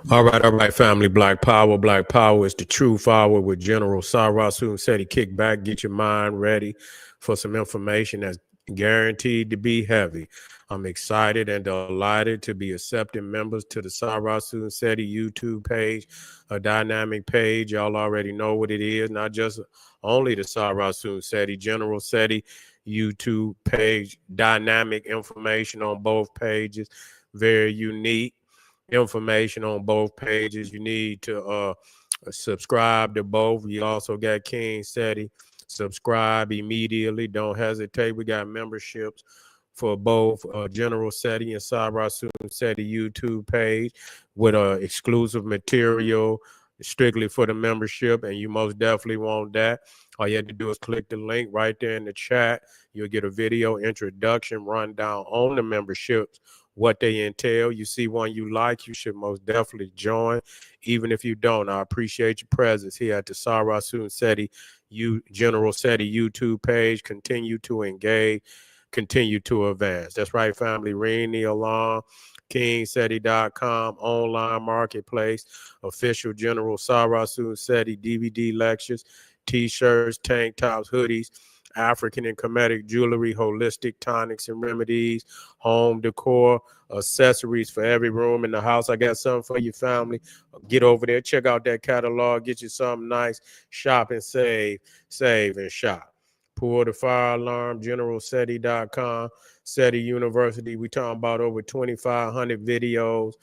All right, family. Black Power. Black Power is the true power with General Sarasu said he kick back, get your mind ready for some information that's guaranteed to be heavy. I'm excited and delighted to be accepting members to the Sarasu Seti YouTube page, a dynamic page. Y'all already know what it is, not just only the Sarasu Seti, General Seti YouTube page, dynamic information on both pages, very unique information on both pages. You need to subscribe to both. You also got King Seti. Subscribe immediately. Don't hesitate. We got memberships for both General Seti and Sarasun Seti YouTube page with exclusive material strictly for the membership, and you most definitely want that. All you have to do is click the link right there in the chat. You'll get a video introduction rundown on the memberships, what they entail. You see one you like, you should most definitely join. Even if you don't, I appreciate your presence here at the Sarasun Seti General Seti YouTube page. Continue to engage, continue to advance. That's right, family. Ring the alarm. KingSeti.com, online marketplace, official General Sarasun Seti DVD lectures, t-shirts, tank tops, hoodies, African and Kemetic jewelry, holistic tonics and remedies, home decor, accessories for every room in the house. I got something for your family. Get over there, check out that catalog, get you something nice, shop and save and shop. Pull the fire alarm, generalseti.com, SETI University. We talking about over 2,500 videos,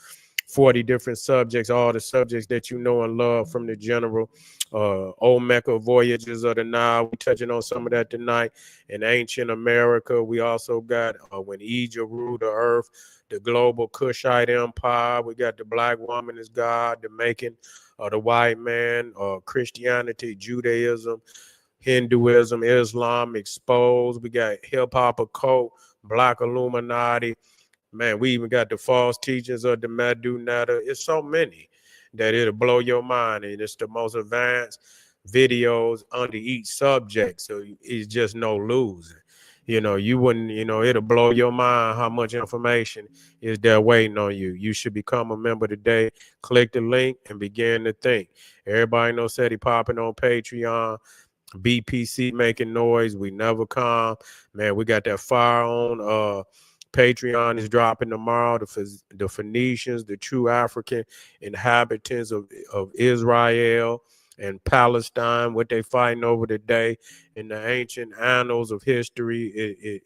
40 different subjects, all the subjects that you know and love from the general. Olmeca Voyages of the Nile. We touching on some of that tonight. In ancient America, we also got when Egypt ruled the earth, the global Kushite Empire. We got the black woman is God, the making of the white man, Christianity, Judaism, Hinduism, Islam exposed. We got hip hop occult, black Illuminati. Man, we even got the false teachings of the Medu Netta. It's so many that it'll blow your mind. And it's the most advanced videos under each subject. So it's just no losing. You wouldn't, it'll blow your mind how much information is there waiting on you. You should become a member today. Click the link and begin to think. Everybody knows SETI popping on Patreon. BPC making noise. We never calm. Man, we got that fire on. Patreon is dropping tomorrow. The Phoenicians, the true African inhabitants of Israel and Palestine, what they fighting over today in the ancient annals of history.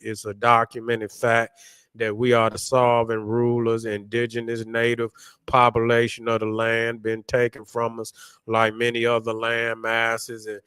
It's a documented fact that we are the sovereign rulers, indigenous native population of the land, been taken from us like many other land masses. And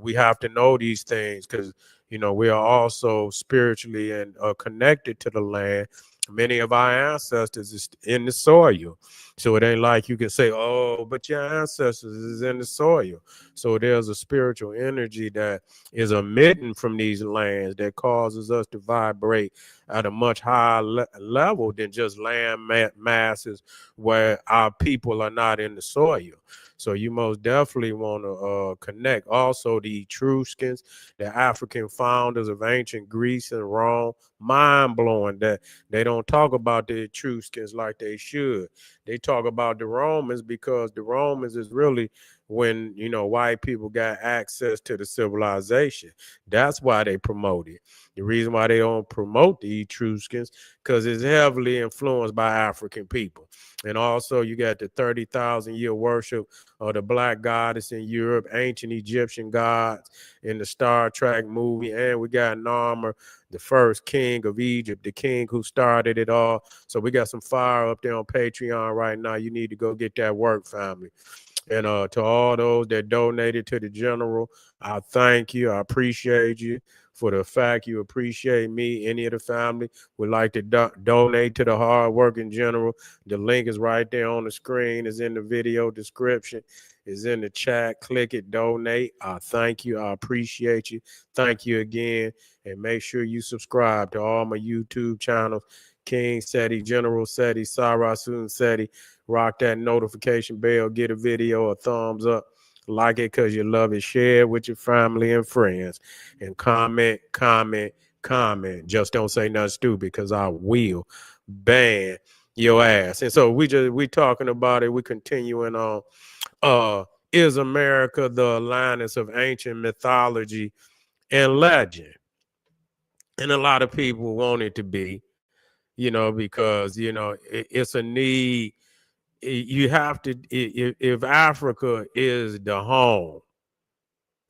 we have to know these things because we are also spiritually and connected to the land. Many of our ancestors is in the soil. So it ain't like you can say, oh, but your ancestors is in the soil. So there's a spiritual energy that is emitting from these lands that causes us to vibrate at a much higher level than just land masses where our people are not in the soil. So you most definitely want to connect. Also, the Etruscans, the African founders of ancient Greece and Rome, mind blowing that they don't talk about the Etruscans like they should. They talk about the Romans because the Romans is really when white people got access to the civilization. That's why they promote it. The reason why they don't promote the Etruscans because it's heavily influenced by African people. And also you got the 30,000-year worship of the black goddess in Europe, ancient Egyptian gods in the Star Trek movie, and we got Narmer, the first king of Egypt, the king who started it all. So we got some fire up there on Patreon right now. You need to go get that work, family. And to all those that donated to the general, I thank you. I appreciate you for the fact you appreciate me. Any of the family would like to donate to the hard working general. The link is right there on the screen. It's in the video description. Is in the chat. Click it, donate. I thank you. I appreciate you. Thank you again. And make sure you subscribe to all my YouTube channels. King Seti, General Seti, Sarasun Seti. Rock that notification bell. Get a video a thumbs up. Like it because you love it. Share it with your family and friends. And comment. Just don't say nothing stupid because I will ban your ass. And so we talking about it. We continuing on. Is America the Atlantis of ancient mythology and legend? And a lot of people want it to be, because it's a need. You have to, if Africa is the home,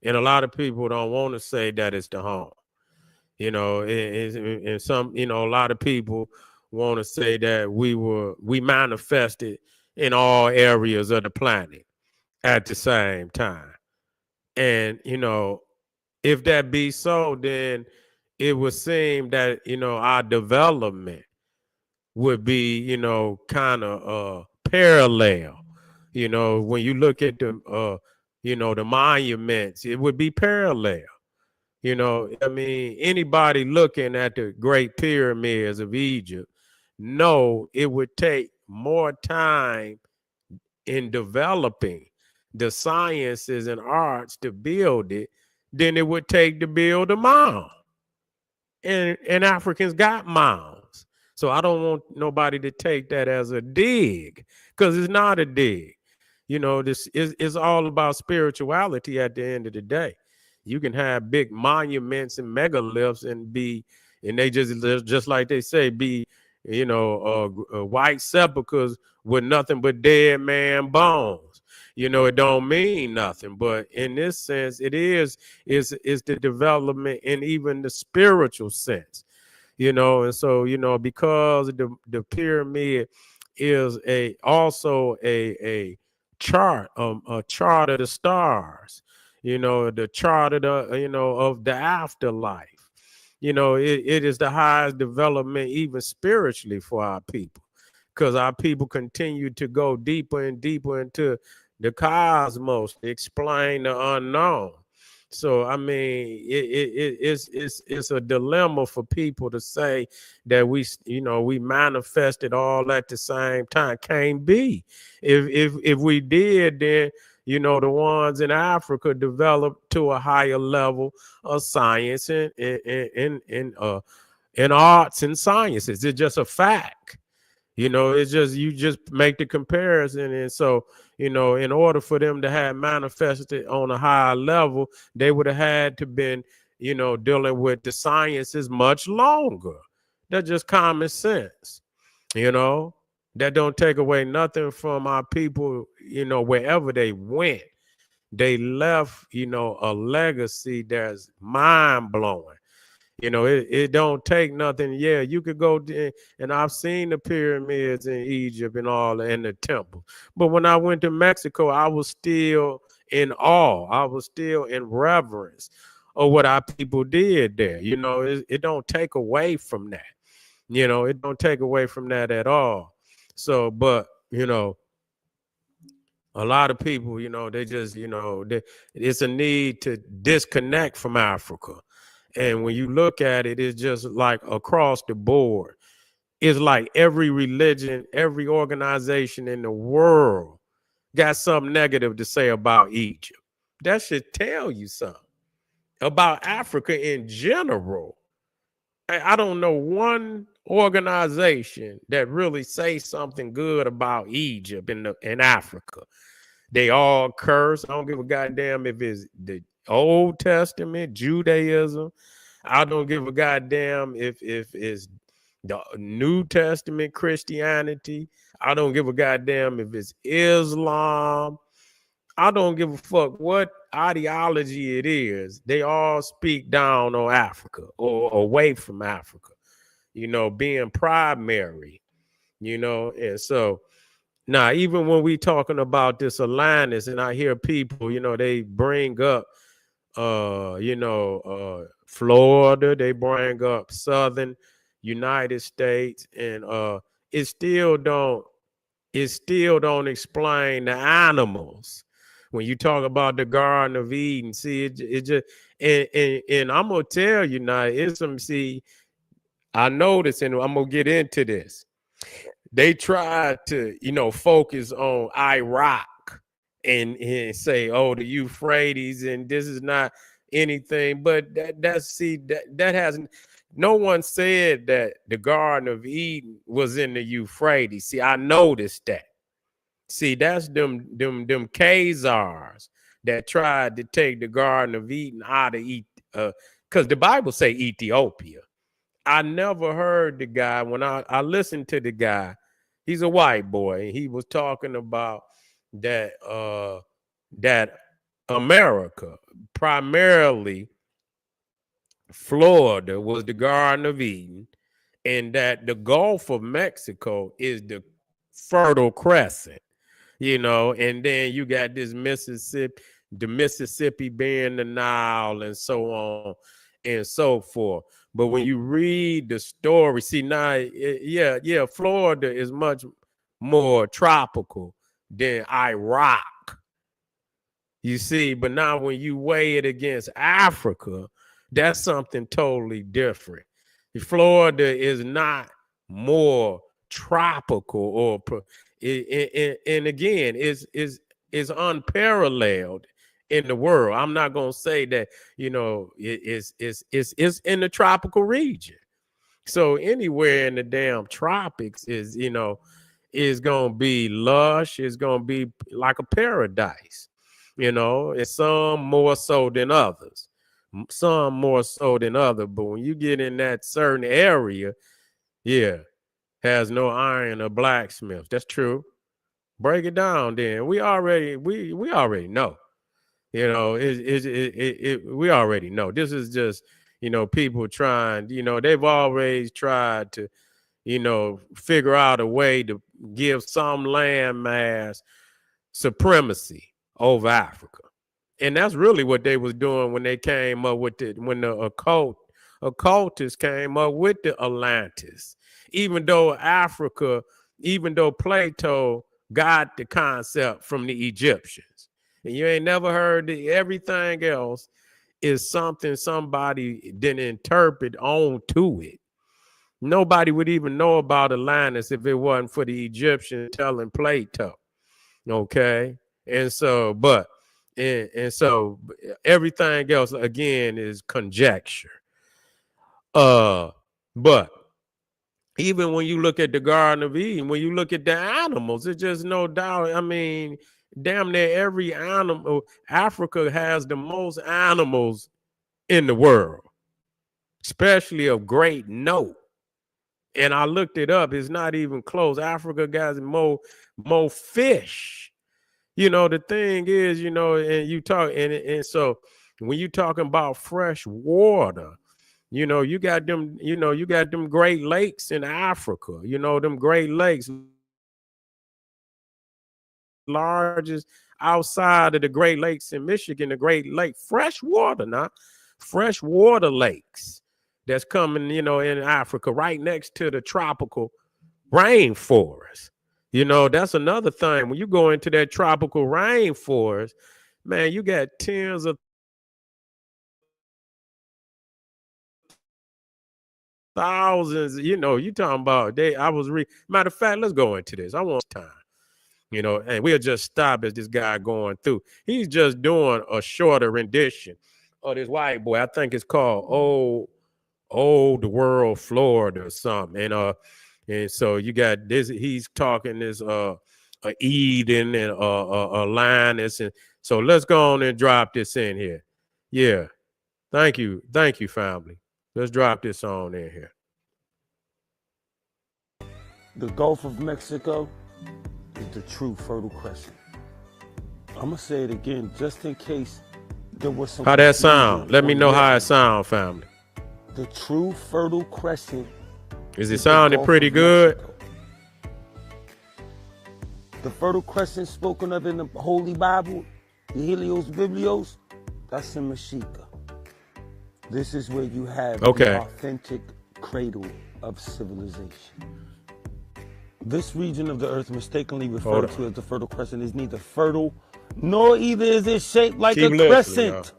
and a lot of people don't want to say that it's the home. And some, a lot of people want to say that we manifested in all areas of the planet at the same time. And, if that be so, then it would seem that, our development would be, kind of parallel. When you look at the monuments, it would be parallel. I mean, anybody looking at the Great Pyramids of Egypt know it would take more time in developing the sciences and arts to build it than it would take to build a mound. And Africans got mounds. So I don't want nobody to take that as a dig, because it's not a dig. This is all about spirituality at the end of the day. You can have big monuments and megaliths and they just like they say, be, white sepulchres with nothing but dead man bones. It don't mean nothing. But in this sense, is the development in even the spiritual sense. And so, because the pyramid is also a chart, a chart of the stars, the chart of of the afterlife. It is the highest development even spiritually for our people, because our people continue to go deeper and deeper into the cosmos to explain the unknown. So I mean, it's a dilemma for people to say that we manifested all at the same time. Can't be. If we did, then the ones in Africa developed to a higher level of science and arts and sciences. It's just a fact. It's just, you just make the comparison. And so, in order for them to have manifested on a higher level, they would have had to been, dealing with the sciences much longer. That's just common sense. That don't take away nothing from our people, wherever they went. They left, a legacy that's mind blowing. It don't take nothing. Yeah, you could go and I've seen the pyramids in Egypt and all, and the temple. But when I went to Mexico, I was still in awe. I was still in reverence of what our people did there. It don't take away from that. It don't take away from that at all. So, but a lot of people, they just, it's a need to disconnect from Africa. And when you look at it, it's just like across the board. It's like every religion, every organization in the world got something negative to say about Egypt. That should tell you something about Africa in general. I don't know one organization that really says something good about Egypt in Africa. They all curse. I don't give a goddamn if it's the Old Testament, Judaism. I don't give a goddamn if it's the New Testament, Christianity. I don't give a goddamn if it's Islam. I don't give a fuck what ideology it is. They all speak down on Africa or away from Africa, being primary, and so now, even when we talking about this Atlantis, and I hear people, they bring up, Florida, they bring up Southern United States, and it still don't explain the animals. When you talk about the Garden of Eden, see, it just, and I'm gonna tell you now, it's some, see, I noticed, and I'm gonna get into this. They tried to, focus on Iraq and say, oh, the Euphrates, and this is not anything. But that hasn't. no one said that the Garden of Eden was in the Euphrates. See, I noticed that. See, that's them Khazars that tried to take the Garden of Eden out of because the Bible say Ethiopia. I never heard the guy when I listened to the guy. He's a white boy, and he was talking about that that America, primarily Florida, was the Garden of Eden, and that the Gulf of Mexico is the Fertile Crescent. And then you got this the Mississippi being the Nile, and so on and so forth. But when you read the story, see now, Florida is much more tropical than Iraq. You see, but now when you weigh it against Africa, that's something totally different. Florida is not more tropical and again is unparalleled in the world. I'm not gonna say that it's in the tropical region. So anywhere in the damn tropics is gonna be lush. It's gonna be like a paradise. And some more so than others. Some more so than others. But when you get in that certain area, has no iron or blacksmiths. That's true. Break it down then. We already know. We already know. This is just, people trying, they've always tried to, figure out a way to give some landmass supremacy over Africa. And that's really what they was doing when they came up with when the occultists came up with the Atlantis. Even though Plato got the concept from the Egyptians. And you ain't never heard everything else is something somebody didn't interpret onto it. Nobody would even know about Atlantis if it wasn't for the Egyptians telling Plato. Okay. And so everything else again is conjecture. But even when you look at the Garden of Eden, when you look at the animals, it's just no doubt. I mean, damn near every animal. Africa has the most animals in the world, especially of great note. And I looked it up. It's not even close. Africa got more fish. The thing is, and you talk, and so when you talking about fresh water, you got them Great Lakes in Africa, them Great Lakes, largest outside of the Great Lakes in Michigan, the Great Lake, fresh water lakes that's coming, in Africa, right next to the tropical rainforest. That's another thing. When you go into that tropical rainforest, man, you got tens of thousands, you talking about matter of fact, let's go into this. I want time, and we'll just stop as this guy going through. He's just doing a shorter rendition of this white boy. I think it's called Old World Florida or something. And so you got this, he's talking this Eden and Atlantis. And so let's go on and drop this in here. Yeah. Thank you, family. Let's drop this on in here. The Gulf of Mexico is the true Fertile Crescent. I'm gonna say it again, just in case there was some. How that sound? Let me know how it sound, family. The true Fertile Crescent. Is it sounding pretty good? The Fertile Crescent spoken of in the Holy Bible, the Helios Biblios, that's in Mexico. This is where you have the authentic cradle of civilization. This region of the earth, mistakenly referred to as the Fertile Crescent, is neither fertile nor either is it shaped like a crescent.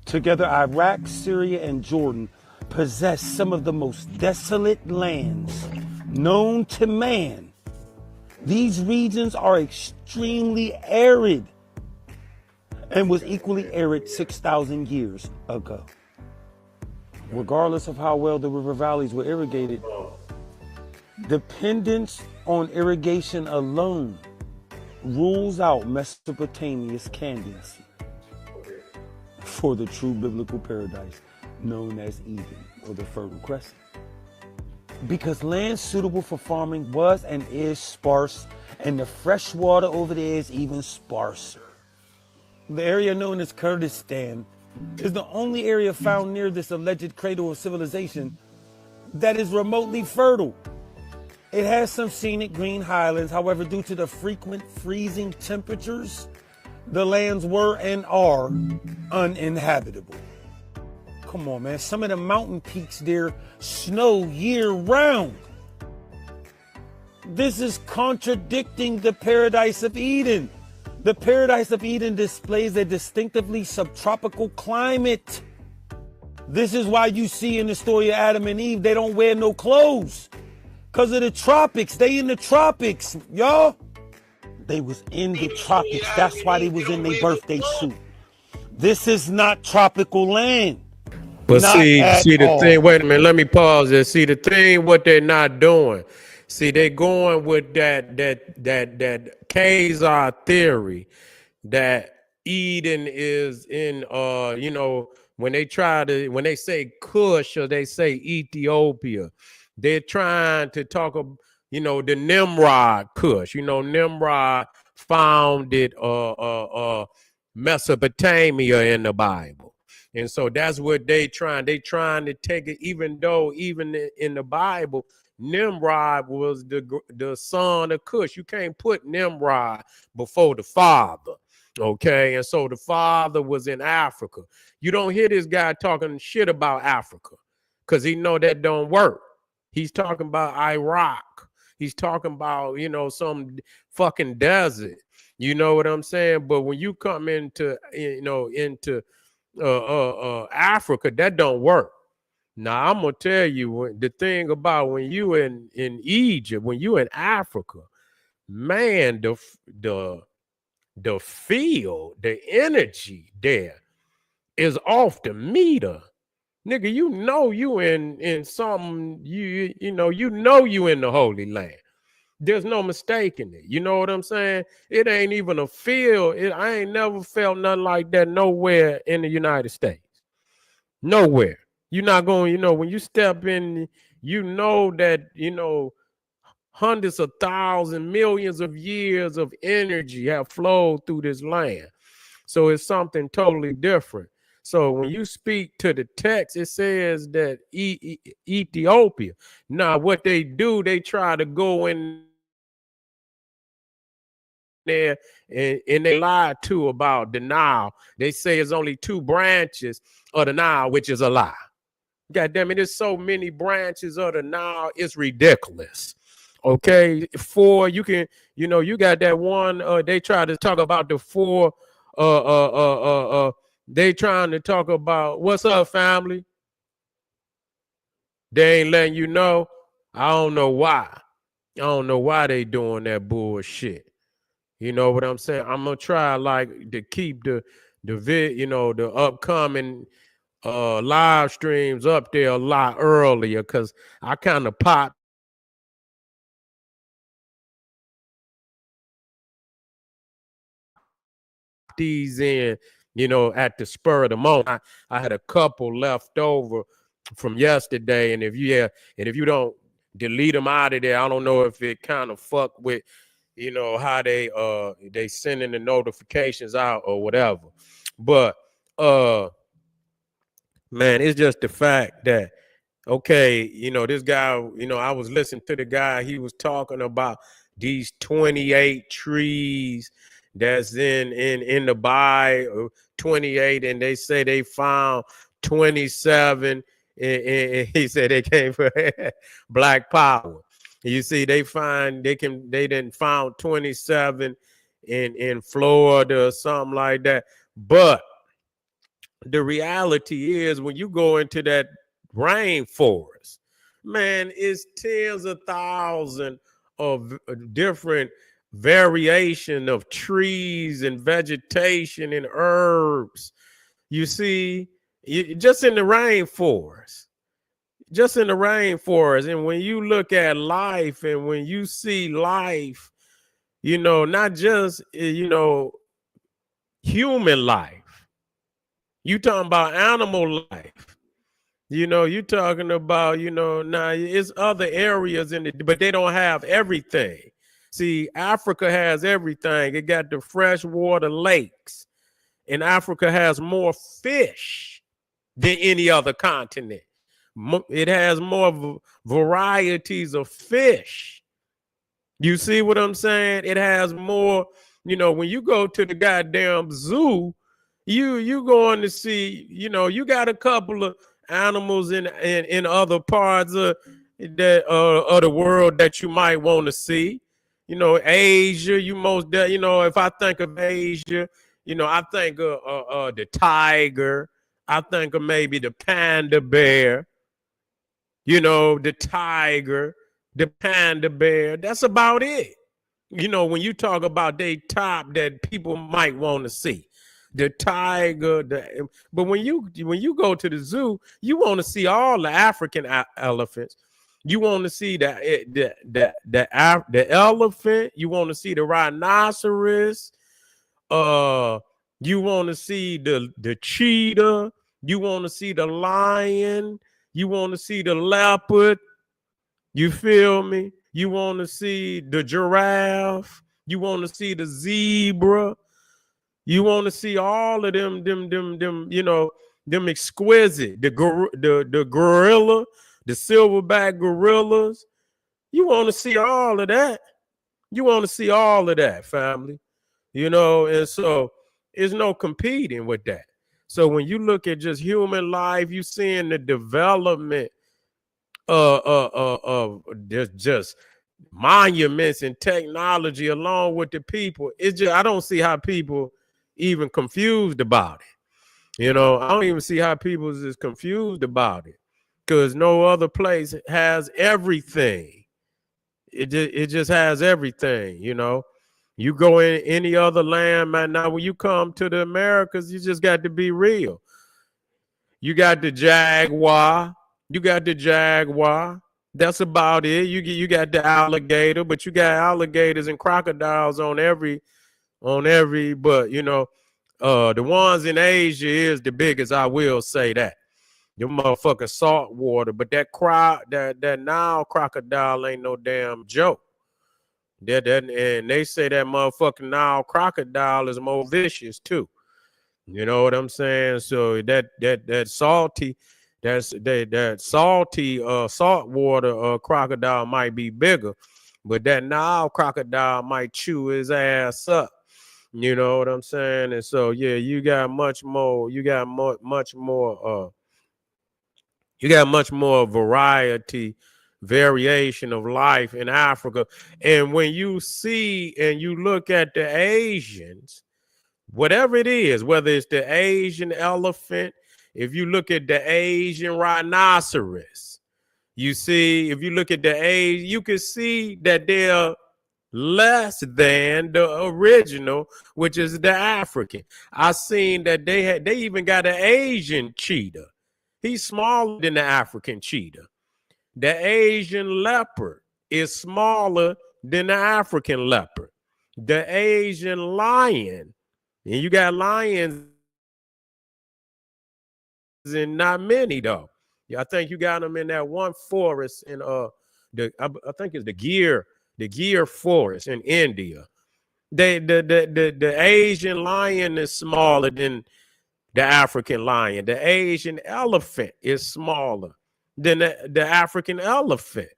Together, Iraq, Syria, and Jordan possess some of the most desolate lands known to man. These regions are extremely arid and was equally arid 6,000 years ago. regardless of how well the river valleys were irrigated, dependence on irrigation alone rules out Mesopotamia's candidacy for the true biblical paradise known as Eden, or the Fertile Crescent. Because land suitable for farming was and is sparse, and the fresh water over there is even sparser. The area known as Kurdistan is the only area found near this alleged cradle of civilization that is remotely fertile. It has some scenic green highlands, however, due to the frequent freezing temperatures, the lands were and are uninhabitable. Come on, man. Some of the mountain peaks there snow year round. This is contradicting the paradise of Eden. The paradise of Eden displays a distinctively subtropical climate. This is why you see in the story of Adam and Eve, they don't wear no clothes. Because of the tropics. They in the tropics, y'all. They was in the tropics. That's why they was in their birthday suit. This is not tropical land. But see the thing, wait a minute, let me pause there. See the thing, what they're not doing. See, they going with that Khazar theory that Eden is in when they say Kush or they say Ethiopia, they're trying to talk of, the Nimrod Kush. Nimrod founded Mesopotamia in the Bible. And so that's what they trying to take it, even though even in the Bible, Nimrod was the son of Cush. You can't put Nimrod before the father. Okay. And so the father was in Africa. You don't hear this guy talking shit about Africa because he know that don't work. He's talking about Iraq. He's talking about, some fucking desert. You know what I'm saying? But when you come into Africa, that don't work. Now I'm gonna tell you the thing about when you in Egypt, when you in Africa, man, the feel, the energy there is off the meter. Nigga, you in something, you in the Holy Land. There's no mistaking it. You know what I'm saying? It ain't even a feel. I ain't never felt nothing like that nowhere in the United States. Nowhere. You're not going, when you step in, that, hundreds of thousands, millions of years of energy have flowed through this land. So it's something totally different. So when you speak to the text, it says that Ethiopia. Now, what they do, they try to go in there and they lie too about the Nile. They say it's only 2 branches of the Nile, which is a lie. God damn it, there's so many branches of the Nile, it's ridiculous. Okay, 4, you can, you got that one, they try to talk about the 4, they trying to talk about, what's up, family? They ain't letting you know. I don't know why. I don't know why they doing that bullshit. You know what I'm saying? I'm gonna try to keep the upcoming live streams up there a lot earlier because I kind of popped these in, at the spur of the moment. I had a couple left over from yesterday, and if you don't delete them out of there, I don't know if it kind of fuck with how they sending the notifications out or whatever. But man, it's just the fact that okay, this guy, I was listening to the guy, he was talking about these 28 trees that's in the Bible, 28, and they say they found 27, and he said they came for Black Power. You see, they didn't found 27 in Florida or something like that. But the reality is when you go into that rainforest, man, it's tens of thousands of different variation of trees and vegetation and herbs. You see, just in the rainforest. Just in the rainforest. And when you look at life and when you see life, not just, human life, you talking about animal life, you talking about, now it's other areas in it, but they don't have everything. See, Africa has everything. It got the freshwater lakes, and Africa has more fish than any other continent. It has more varieties of fish. You see what I'm saying? It has more, when you go to the goddamn zoo, you going to see, you got a couple of animals in other parts of the world that you might want to see. Asia, if I think of Asia, I think of the tiger. I think of maybe the panda bear. The tiger, the panda bear. That's about it. When you talk about they top that people might want to see, the tiger. But when you go to the zoo, you want to see all the African elephants. You want to see the elephant. You want to see the rhinoceros. You want to see the cheetah. You want to see the lion. You want to see the leopard. You feel me? You want to see the giraffe. You want to see the zebra. You want to see all of them them exquisite, the gorilla, the silverback gorillas. You want to see all of that. You want to see all of that, family. And so there's no competing with that. So when you look at just human life, you seeing the development of just monuments and technology along with the people. It's just, I don't see how people even confused about it. I don't even see how people is confused about it, because no other place has everything. It just has everything. You go in any other land, man. Now, when you come to the Americas, you just got to be real. You got the jaguar. You got the jaguar. That's about it. You got the alligator, but you got alligators and crocodiles on every. But the ones in Asia is the biggest. I will say that. The motherfucking salt water, but that Nile crocodile ain't no damn joke. And they say that motherfucking Nile crocodile is more vicious too. You know what I'm saying? So that salty, that salty saltwater crocodile might be bigger, but that Nile crocodile might chew his ass up. You know what I'm saying? And so yeah, you got much more variation of life in Africa. And when you see and you look at the Asians, whatever it is, whether it's the Asian elephant, if you look at the Asian rhinoceros, if you look at the Asian, you can see that they're less than the original, which is the African. I seen that they even got an Asian cheetah. He's smaller than the African cheetah. The Asian leopard is smaller than the African leopard. The Asian lion, and you got lions and not many though. Yeah, I think you got them in that one forest in I think it's the Gir forest in India. The Asian lion is smaller than the African lion. The Asian elephant is smaller than the African elephant.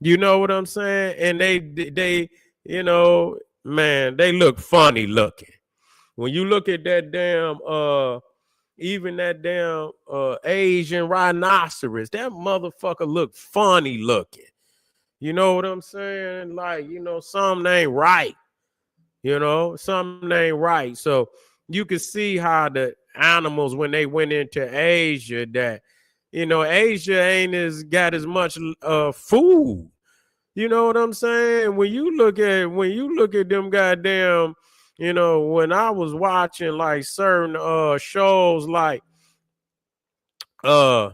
You know what I'm saying? And they man, they look funny looking. When you look at that damn even that damn Asian rhinoceros, that motherfucker look funny looking. You know what I'm saying? Like, something ain't right. Something ain't right. So you can see how the animals, when they went into Asia, that Asia ain't got as much food. You know what I'm saying? When you look at them goddamn, when I was watching like certain shows like Yeah,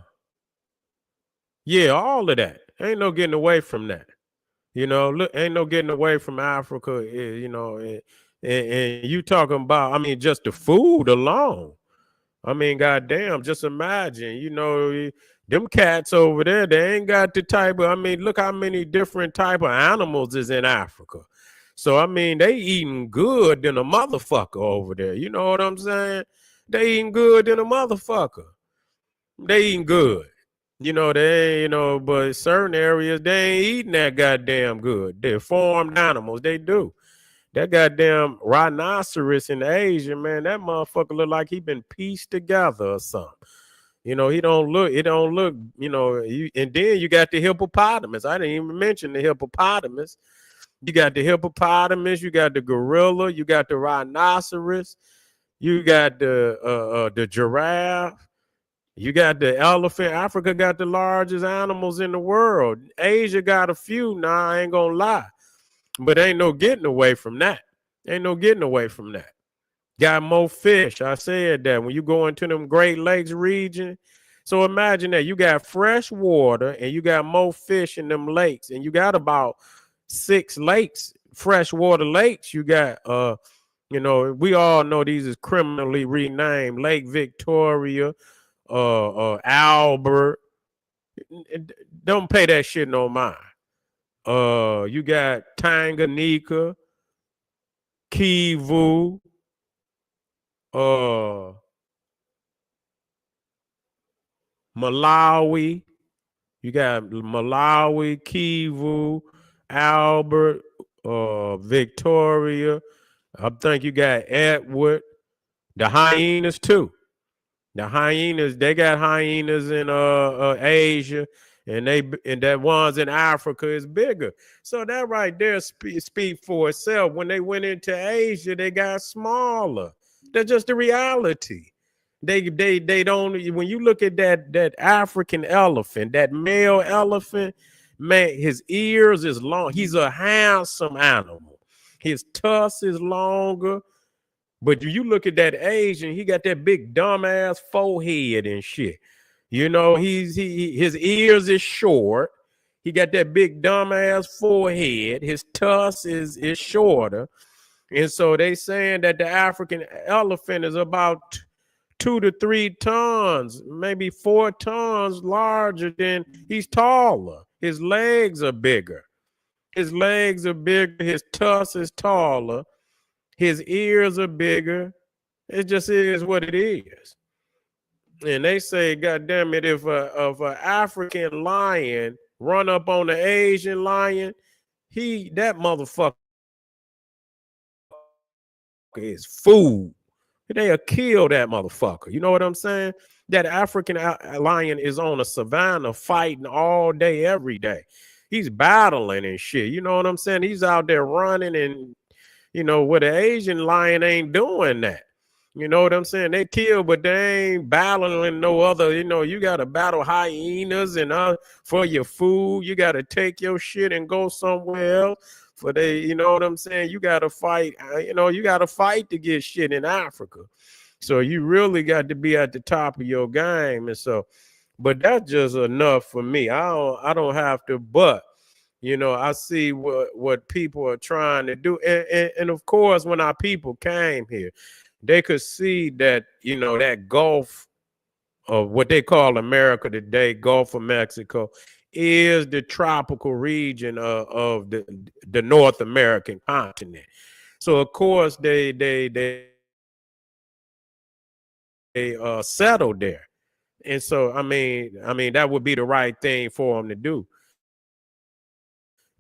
all of that. Ain't no getting away from that. You know, look, ain't no getting away from Africa. You know, and you talking about, I mean, just the food alone. I mean, goddamn, just imagine, you know, them cats over there, they ain't got the type of, I mean, look how many different type of animals is in Africa. So, I mean, they eating good than a motherfucker over there. You know what I'm saying? They eating good than a motherfucker. They eating good. You know, they, you know, but certain areas, they ain't eating that goddamn good. They're farmed animals. They do. That goddamn rhinoceros in Asia, man, that motherfucker look like he been pieced together or something. You know, it don't look, you know, and then you got the hippopotamus. I didn't even mention the hippopotamus. You got the hippopotamus, you got the gorilla, you got the rhinoceros, you got the giraffe, you got the elephant. Africa got the largest animals in the world. Asia got a few. Nah, I ain't gonna lie. But ain't no getting away from that. Ain't no getting away from that. Got more fish. I said that when you go into them Great Lakes region. So imagine that you got fresh water and you got more fish in them lakes, and you got about 6 lakes, freshwater lakes. You got you know, we all know these is criminally renamed. Lake Victoria, Albert. Don't pay that shit no mind. You got Tanganyika, Kivu, Malawi. You got Malawi, Kivu, Albert, Victoria. I think you got Edward. The hyenas too. The hyenas, they got hyenas in Asia, and that ones in Africa is bigger. So that right there speak for itself. When they went into Asia, they got smaller. That's just the reality. They don't. When you look at that African elephant, that male elephant, man, his ears is long. He's a handsome animal. His tusk is longer. But you look at that Asian, he got that big dumbass forehead and shit. You know, his ears is short. He got that big dumbass forehead. His tusk is shorter. And so they saying that the African elephant is about 2 to 3 tons, maybe 4 tons larger than, he's taller. His legs are bigger. His legs are bigger. His tusk is taller. His ears are bigger. It just is what it is. And they say, God damn it, if an African lion run up on the Asian lion, that motherfucker is food. They'll kill that motherfucker. You know what I'm saying? That African lion is on a savannah fighting all day, every day. He's battling and shit. You know what I'm saying? He's out there running, and you know, where the Asian lion ain't doing that. You know what I'm saying? They kill, but they ain't battling no other. You know, you got to battle hyenas and for your food. You got to take your shit and go somewhere else. You know what I'm saying? You got to fight. You know, you got to fight to get shit in Africa. So you really got to be at the top of your game. And so, but that's just enough for me. I don't have to, but you know, I see what people are trying to do. And of course, when our people came here, they could see that, you know, that Gulf of what they call America today, Gulf of Mexico, is the tropical region of the North American continent. So of course they settled there. And so I mean that would be the right thing for them to do.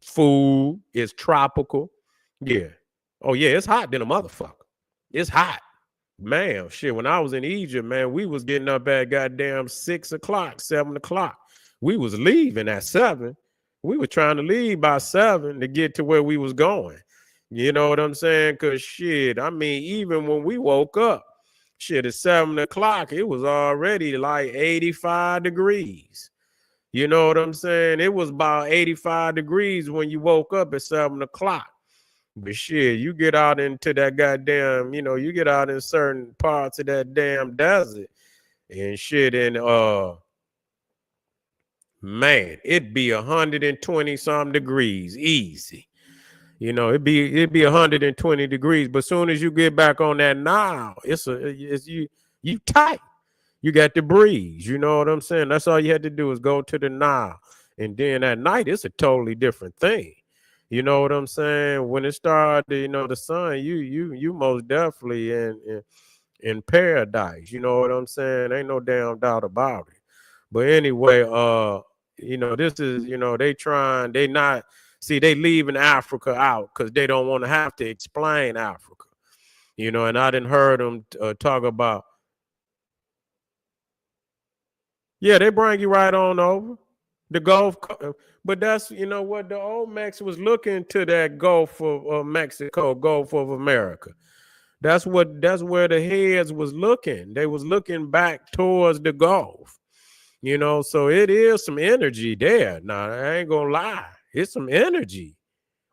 Food is tropical. Yeah. Oh, yeah, it's hot than a motherfucker. It's hot. Man, shit, when I was in Egypt, man, we was getting up at goddamn 6 o'clock, 7 o'clock. We was leaving at 7. We were trying to leave by 7 to get to where we was going. You know what I'm saying? Because shit, I mean, even when we woke up, shit, at 7 o'clock, it was already like 85 degrees. You know what I'm saying? It was about 85 degrees when you woke up at 7 o'clock. But shit, you get out into that goddamn, you know, you get out in certain parts of that damn desert. and shit. And man, it'd be 120 some degrees easy. You know, it'd be 120 degrees, but as soon as you get back on that Nile, it's you tight. You got the breeze. You know what I'm saying? That's all you had to do is go to the Nile, and then at night it's a totally different thing. You know what I'm saying? When it started, you know, the sun, you most definitely in paradise. You know what I'm saying? Ain't no damn doubt about it. But anyway, you know, this is, you know, they not see, they leaving Africa out because they don't want to have to explain Africa. You know, and I didn't heard them talk about, yeah, they bring you right on over the Gulf. But that's, you know what, the old Mex was looking to that Gulf of Mexico, Gulf of America. That's where the heads was looking. They was looking back towards the Gulf. You know, so it is some energy there. Now, I ain't gonna lie. It's some energy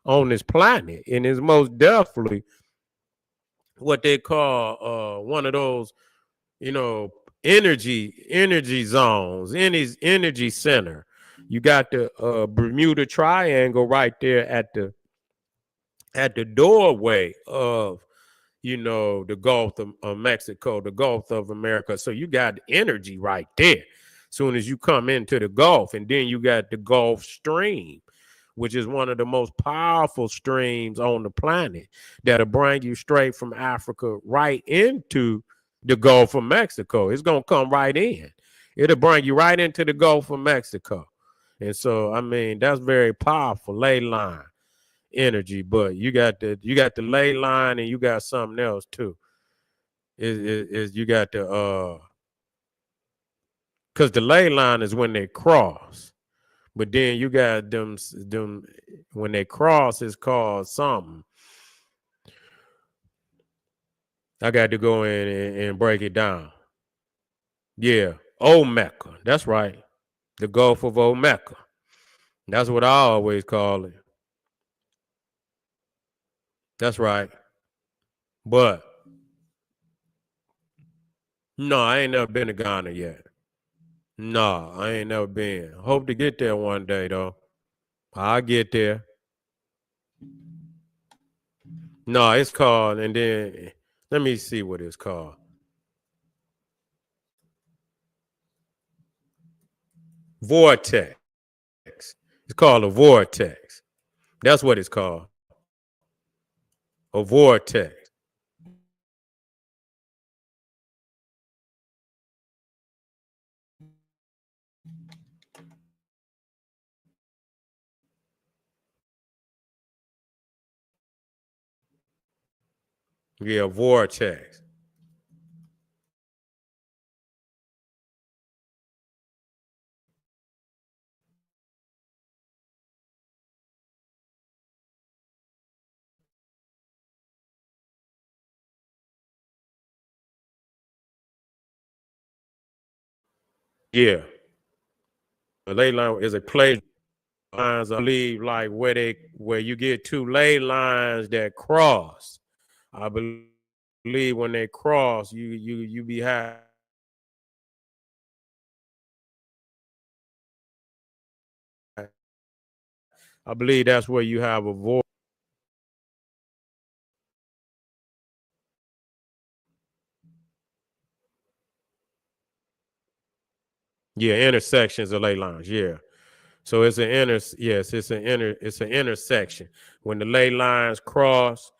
on this planet. And it's most definitely what they call one of those, you know, energy zones, energy center. You got the Bermuda Triangle right there at the doorway of, you know, the Gulf of Mexico, the Gulf of America. So you got energy right there. Soon as you come into the Gulf, and then you got the Gulf Stream, which is one of the most powerful streams on the planet that'll bring you straight from Africa right into the Gulf of Mexico. It's gonna come right in. It'll bring you right into the Gulf of Mexico. And so, I mean, that's very powerful ley line energy. But you got the ley line, and you got something else too. Is you got the because the ley line is when they cross. But then you got them when they cross, it's called something. I got to go in and break it down. Yeah, Omeka. That's right. The Gulf of Omeka. That's what I always call it. That's right. But no, I ain't never been to Ghana yet. No, I ain't never been. Hope to get there one day though. I'll get there. No, it's called, and then let me see what it's called. Vortex. It's called a vortex. That's what it's called. A vortex. Yeah, vortex. Yeah. A ley line is a place lines, I believe, like where you get two ley lines that cross. I believe when they cross, you be having. I believe that's where you have a vortex. Yeah, intersections of ley lines. Yeah. So it's it's an intersection. When the ley lines cross,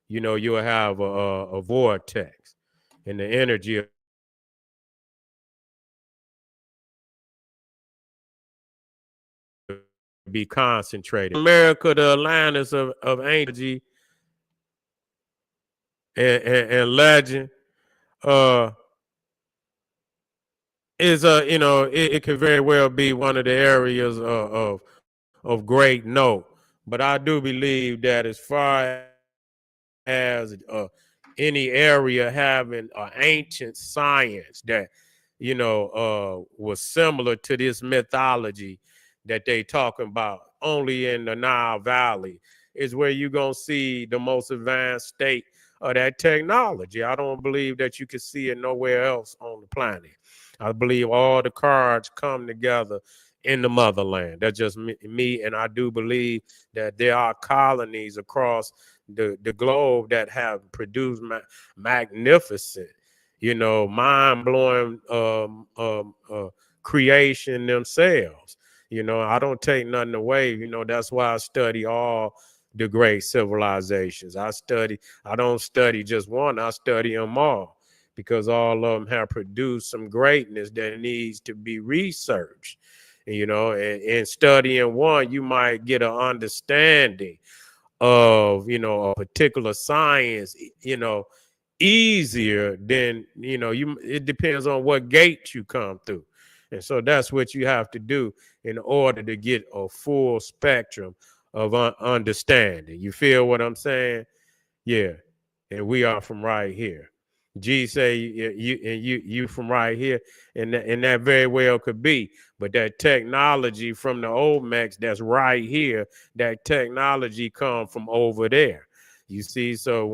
you know, you'll have a vortex, and the energy will be concentrated. America, the Atlantis of ancient and legend, uh, is you know, it could very well be one of the areas of great note. But I do believe that as far as any area having ancient science that, you know, was similar to this mythology that they talking about only in the Nile Valley, is where you're going to see the most advanced state of that technology. I don't believe that you can see it nowhere else on the planet. I believe all the cards come together in the motherland. That's just me. And I do believe that there are colonies across the globe that have produced magnificent, mind-blowing creation themselves. I don't take nothing away. That's why I study all the great civilizations. I don't study just one, I study them all, because all of them have produced some greatness that needs to be researched. And studying one, you might get an understanding of, a particular science, easier than, it depends on what gate you come through. And so that's what you have to do in order to get a full spectrum of understanding. You feel what I'm saying? Yeah. And we are from right here. G say you from right here, and that very well could be. But that technology from the Olmecs that's right here, that technology come from over there. You see, so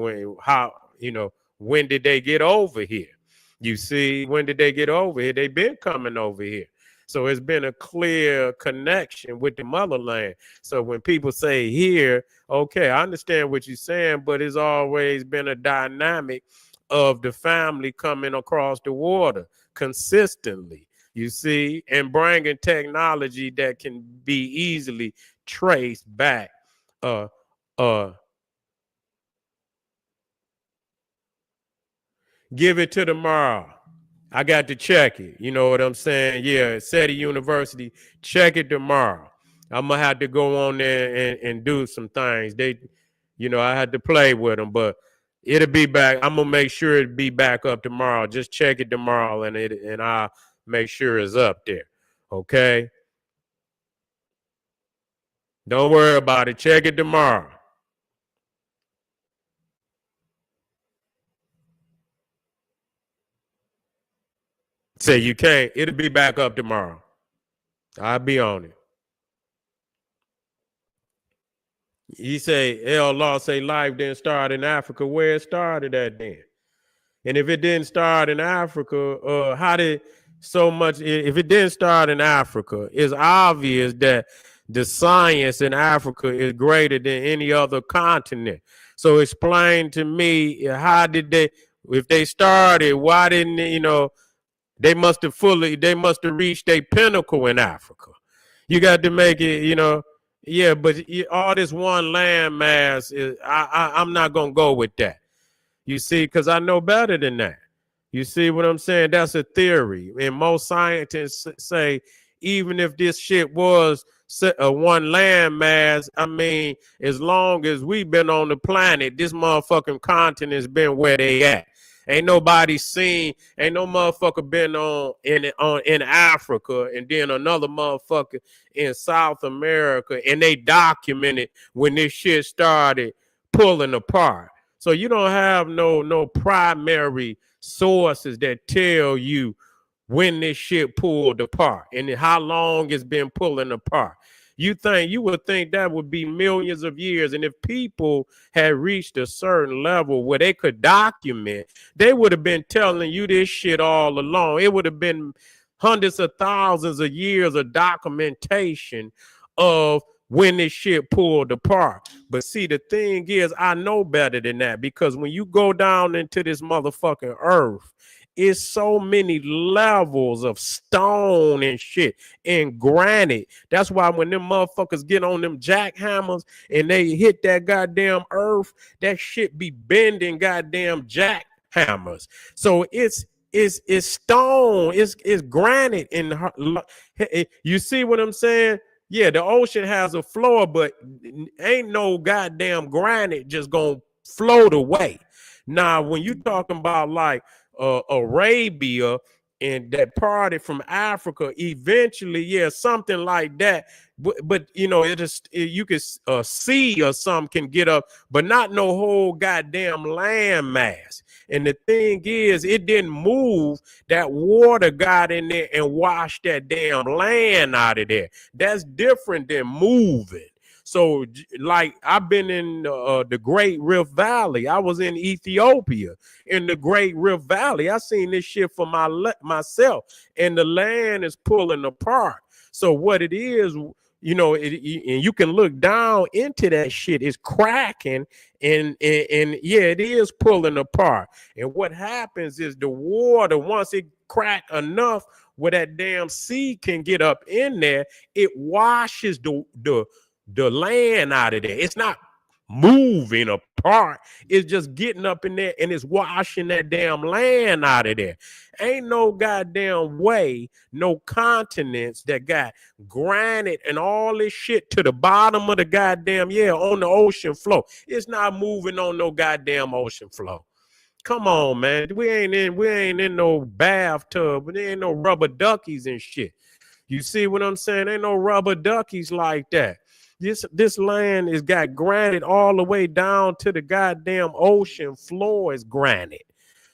when did they get over here? You see, when did they get over here? They've been coming over here. So it's been a clear connection with the motherland. So when people say here, okay, I understand what you're saying, but it's always been a dynamic of the family coming across the water consistently, you see, and bringing technology that can be easily traced back. Give it to tomorrow. I got to check it. You know what I'm saying? Yeah, SETI University, check it tomorrow. I'm going to have to go on there and do some things. I had to play with them, but it'll be back. I'm going to make sure it'll be back up tomorrow. Just check it tomorrow, and I'll make sure it's up there. Okay? Don't worry about it. Check it tomorrow. Say you can't. It'll be back up tomorrow. I'll be on it. He say, El Law say life didn't start in Africa. Where it started at then? And if it didn't start in Africa, how did so much? If it didn't start in Africa, it's obvious that the science in Africa is greater than any other continent. So explain to me, how did they, if they started, why didn't, they must have reached their pinnacle in Africa. You got to make it, yeah, but all this one landmass is, I'm not going to go with that. You see, because I know better than that. You see what I'm saying? That's a theory. And most scientists say, even if this shit was one landmass, I mean, as long as we've been on the planet, this motherfucking continent's been where they at. Ain't nobody seen, ain't no motherfucker been in Africa and then another motherfucker in South America, and they documented when this shit started pulling apart. So you don't have no primary sources that tell you when this shit pulled apart and how long it's been pulling apart. You would think that would be millions of years. And if people had reached a certain level where they could document, they would have been telling you this shit all along. It would have been hundreds of thousands of years of documentation of when this shit pulled apart. But see, the thing is, I know better than that, because when you go down into this motherfucking earth, it's so many levels of stone and shit and granite. That's why when them motherfuckers get on them jackhammers and they hit that goddamn earth, that shit be bending goddamn jackhammers. So it's stone, it's granite, and you see what I'm saying? Yeah, the ocean has a floor, but ain't no goddamn granite just gonna float away. Now, when you talking about like Arabia and that parted from Africa, eventually, yeah, something like that. But you can see or some can get up, but not no whole goddamn land mass. And the thing is, it didn't move. That water got in there and washed that damn land out of there. That's different than moving. So like I've been in the Great Rift Valley. I was in Ethiopia in the Great Rift Valley. I seen this shit for myself, and the land is pulling apart. So what it is, you know, and you can look down into that shit. It's cracking, and yeah, it is pulling apart. And what happens is the water, once it crack enough where that damn sea can get up in there, it washes the land out of there. It's not moving apart. It's just getting up in there and it's washing that damn land out of there. Ain't no goddamn way, no continents that got granite and all this shit to the bottom of the goddamn, on the ocean floor. It's not moving on no goddamn ocean floor. Come on, man. We ain't in no bathtub. There ain't no rubber duckies and shit. You see what I'm saying? Ain't no rubber duckies like that. This land has got granite all the way down to the goddamn ocean floor is granite.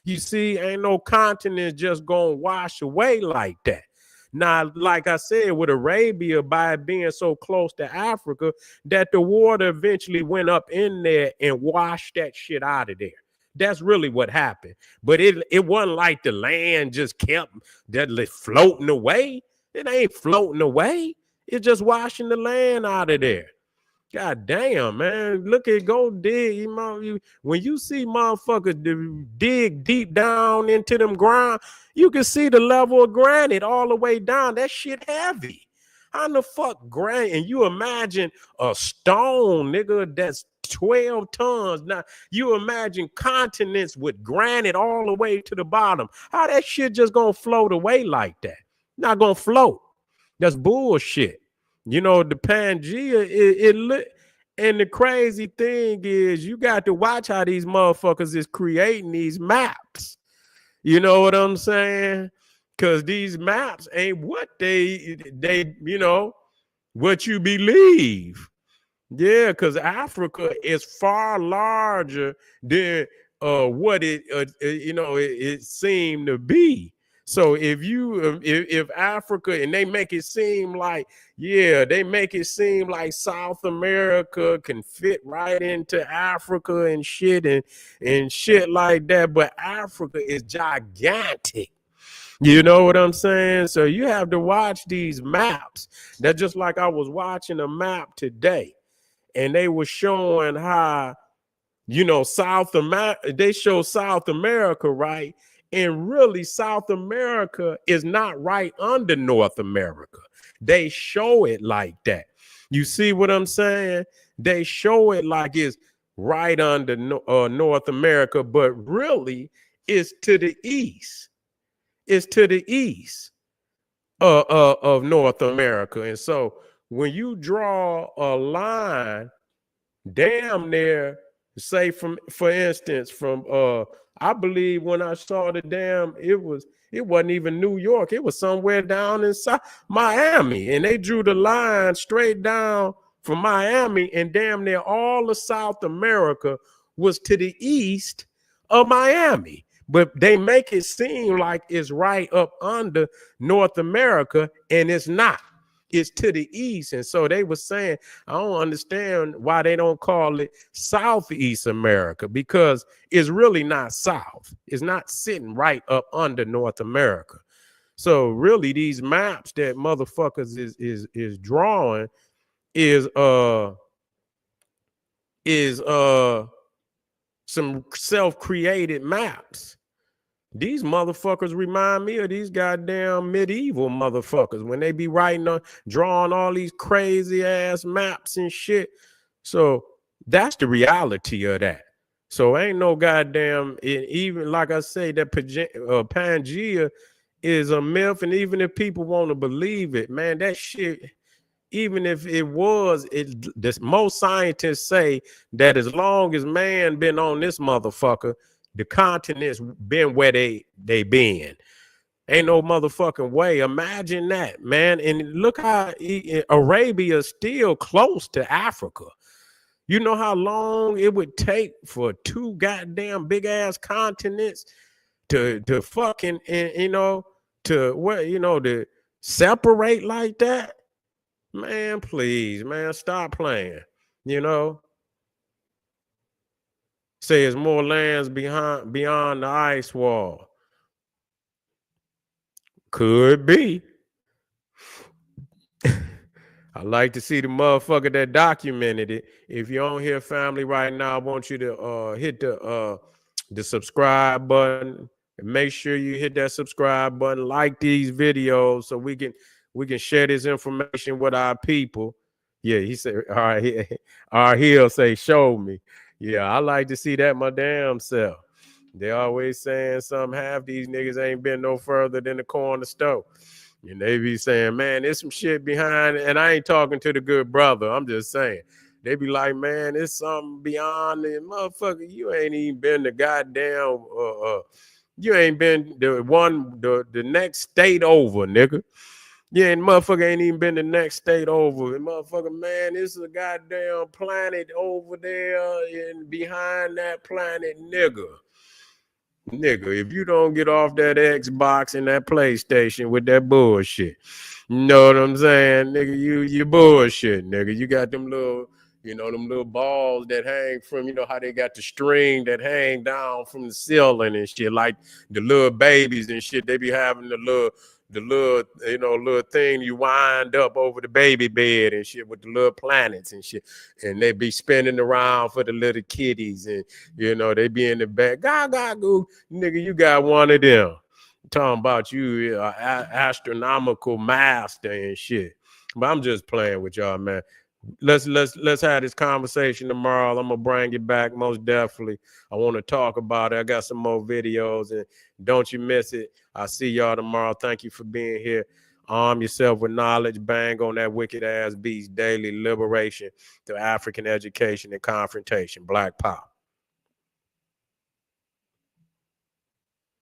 You see, ain't no continent just gonna wash away like that. Now, like I said, with Arabia, by being so close to Africa, that the water eventually went up in there and washed that shit out of there. That's really what happened. But it wasn't like the land just kept that floating away. It ain't floating away. It's just washing the land out of there. God damn, man. Look at go dig. When you see motherfuckers dig deep down into them ground, you can see the level of granite all the way down. That shit heavy. How the fuck granite? And you imagine a stone, nigga, that's 12 tons. Now, you imagine continents with granite all the way to the bottom. How that shit just gonna float away like that? Not gonna float. That's bullshit. You know, the Pangaea, and the crazy thing is you got to watch how these motherfuckers is creating these maps. You know what I'm saying? Because these maps ain't what they what you believe. Yeah, because Africa is far larger than what it seemed to be. So if Africa, and they make it seem like South America can fit right into Africa and shit like that, but Africa is gigantic. You know what I'm saying? So you have to watch these maps. That's just like I was watching a map today, and they were showing how, South America, they show South America, right? And really, South America is not right under North America. They show it like that. You see what I'm saying? They show it like it's right under North America, but really it's to the east. It's to the east of North America. And so when you draw a line damn near, say for instance, from I believe when I saw the dam, it wasn't even New York. It was somewhere down in Miami. And they drew the line straight down from Miami, and damn near all of South America was to the east of Miami. But they make it seem like it's right up under North America, and it's not. It's to the east. And so they were saying, I don't understand why they don't call it Southeast America, because it's really not South. It's not sitting right up under North America. So really these maps that motherfuckers is drawing is some self-created maps. These motherfuckers remind me of these goddamn medieval motherfuckers when they be drawing all these crazy ass maps and shit. So that's the reality of that. So ain't no goddamn, even like I say, that Pangaea is a myth. And even if people want to believe it, man, that shit, even if it was, most scientists say that as long as man been on this motherfucker, the continents been where they been. Ain't no motherfucking way. Imagine that, man. And look how Arabia is still close to Africa. You know how long it would take for two goddamn big ass continents to fucking, to separate like that? Man, please, man, stop playing. You know, say there's more lands beyond the ice wall. Could be. I like to see the motherfucker that documented it. If you're on here, family, right now, I want you to hit the subscribe button and make sure you hit that subscribe button, like these videos so we can share this information with our people. Yeah, he said, all right, he'll say, show me. Yeah, I like to see that my damn self. They always saying something, half these niggas ain't been no further than the corner store. And they be saying, man, there's some shit behind it. And I ain't talking to the good brother. I'm just saying. They be like, man, it's something beyond it. Motherfucker, you ain't even been the goddamn, you ain't been the next state over, nigga. Yeah, and motherfucker ain't even been the next state over. And motherfucker, man, this is a goddamn planet over there and behind that planet, nigga. Nigga, if you don't get off that Xbox and that PlayStation with that bullshit, you know what I'm saying? Nigga, you bullshit, nigga. You got them little, them little balls that hang from, how they got the string that hang down from the ceiling and shit, like the little babies and shit. They be having the little thing you wind up over the baby bed and shit with the little planets and shit. And they be spinning around for the little kitties and, they be in the back. Goo. Nigga, you got one of them. Talking about you, astronomical master and shit. But I'm just playing with y'all, man. Let's have this conversation tomorrow. I'm gonna bring it back most definitely. I want to talk about it. I got some more videos, and don't you miss it. I'll see y'all tomorrow. Thank you for being here. Arm yourself with knowledge. Bang on that wicked ass beast daily. Liberation to African education and confrontation. Black Power.